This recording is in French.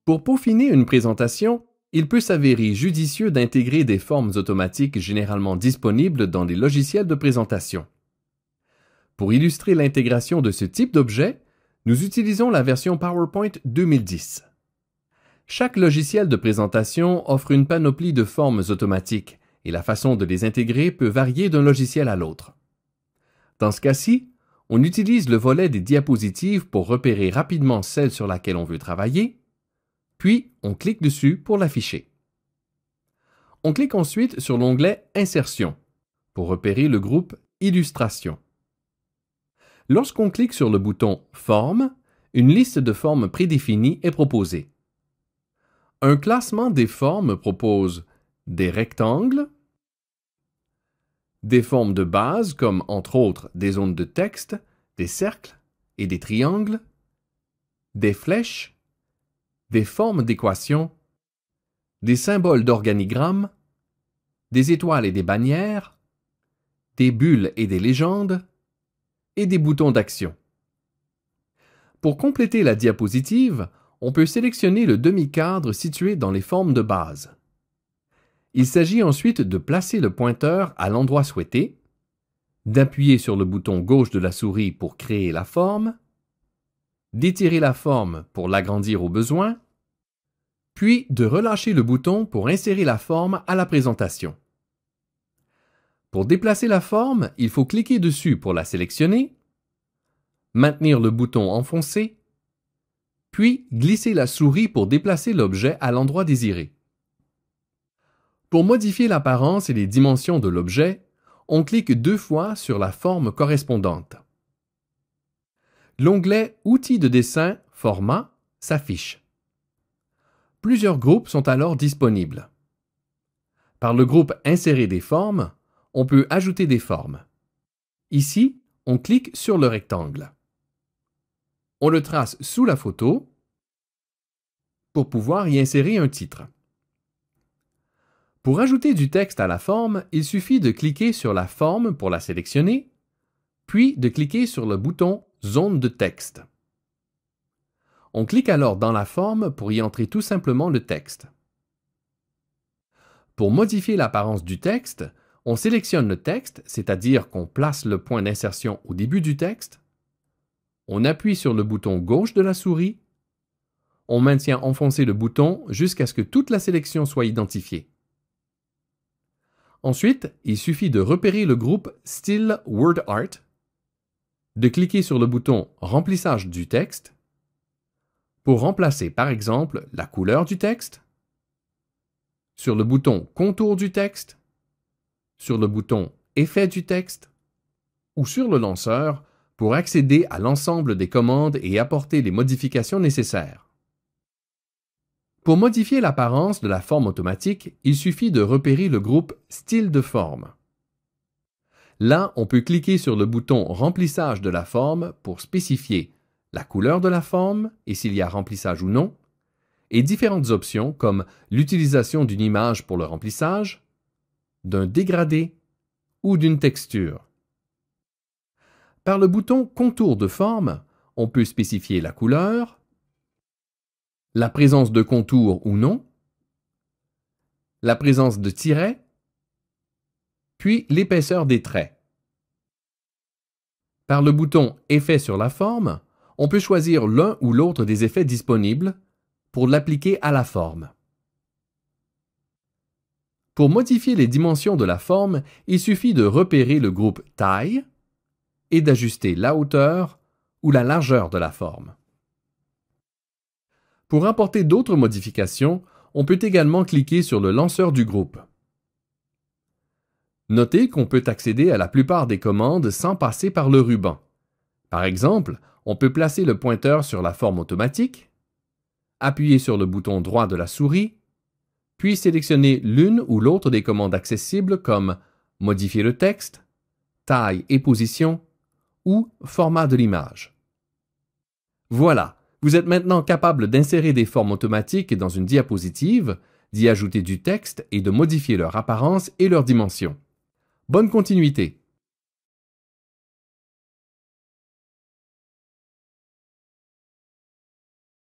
Pour peaufiner une présentation, il peut s'avérer judicieux d'intégrer des formes automatiques généralement disponibles dans des logiciels de présentation. Pour illustrer l'intégration de ce type d'objet, nous utilisons la version PowerPoint 2010. Chaque logiciel de présentation offre une panoplie de formes automatiques et la façon de les intégrer peut varier d'un logiciel à l'autre. Dans ce cas-ci, on utilise le volet des diapositives pour repérer rapidement celle sur laquelle on veut travailler, puis on clique dessus pour l'afficher. On clique ensuite sur l'onglet « Insertion » pour repérer le groupe « Illustration ». Lorsqu'on clique sur le bouton « Forme », une liste de formes prédéfinies est proposée. Un classement des formes propose des rectangles, des formes de base comme entre autres des zones de texte, des cercles et des triangles, des flèches, des formes d'équation, des symboles d'organigramme, des étoiles et des bannières, des bulles et des légendes, et des boutons d'action. Pour compléter la diapositive, on peut sélectionner le demi-cadre situé dans les formes de base. Il s'agit ensuite de placer le pointeur à l'endroit souhaité, d'appuyer sur le bouton gauche de la souris pour créer la forme, d'étirer la forme pour l'agrandir au besoin, puis de relâcher le bouton pour insérer la forme à la présentation. Pour déplacer la forme, il faut cliquer dessus pour la sélectionner, maintenir le bouton enfoncé, puis glisser la souris pour déplacer l'objet à l'endroit désiré. Pour modifier l'apparence et les dimensions de l'objet, on clique 2 fois sur la forme correspondante. L'onglet « Outils de dessin, format » s'affiche. Plusieurs groupes sont alors disponibles. Par le groupe « Insérer des formes », on peut ajouter des formes. Ici, on clique sur le rectangle. On le trace sous la photo pour pouvoir y insérer un titre. Pour ajouter du texte à la forme, il suffit de cliquer sur la forme pour la sélectionner, puis de cliquer sur le bouton « Zone de texte ». On clique alors dans la forme pour y entrer tout simplement le texte. Pour modifier l'apparence du texte, on sélectionne le texte, c'est-à-dire qu'on place le point d'insertion au début du texte, on appuie sur le bouton gauche de la souris, on maintient enfoncé le bouton jusqu'à ce que toute la sélection soit identifiée. Ensuite, il suffit de repérer le groupe Still Word Art, de cliquer sur le bouton « Remplissage du texte » pour remplacer par exemple la couleur du texte, sur le bouton « Contour du texte », sur le bouton « Effet du texte » ou sur le lanceur pour accéder à l'ensemble des commandes et apporter les modifications nécessaires. Pour modifier l'apparence de la forme automatique, il suffit de repérer le groupe « Style de forme ». Là, on peut cliquer sur le bouton « Remplissage de la forme » pour spécifier la couleur de la forme et s'il y a remplissage ou non, et différentes options comme l'utilisation d'une image pour le remplissage, d'un dégradé ou d'une texture. Par le bouton « Contour de forme », on peut spécifier la couleur, la présence de contours ou non, la présence de tirets, puis l'épaisseur des traits. Par le bouton « Effet sur la forme », on peut choisir l'un ou l'autre des effets disponibles pour l'appliquer à la forme. Pour modifier les dimensions de la forme, il suffit de repérer le groupe « Taille » et d'ajuster la hauteur ou la largeur de la forme. Pour apporter d'autres modifications, on peut également cliquer sur le lanceur du groupe. Notez qu'on peut accéder à la plupart des commandes sans passer par le ruban. Par exemple, on peut placer le pointeur sur la forme automatique, appuyer sur le bouton droit de la souris, puis sélectionner l'une ou l'autre des commandes accessibles comme modifier le texte, taille et position ou format de l'image. Voilà, vous êtes maintenant capable d'insérer des formes automatiques dans une diapositive, d'y ajouter du texte et de modifier leur apparence et leur dimension. Bonne continuité!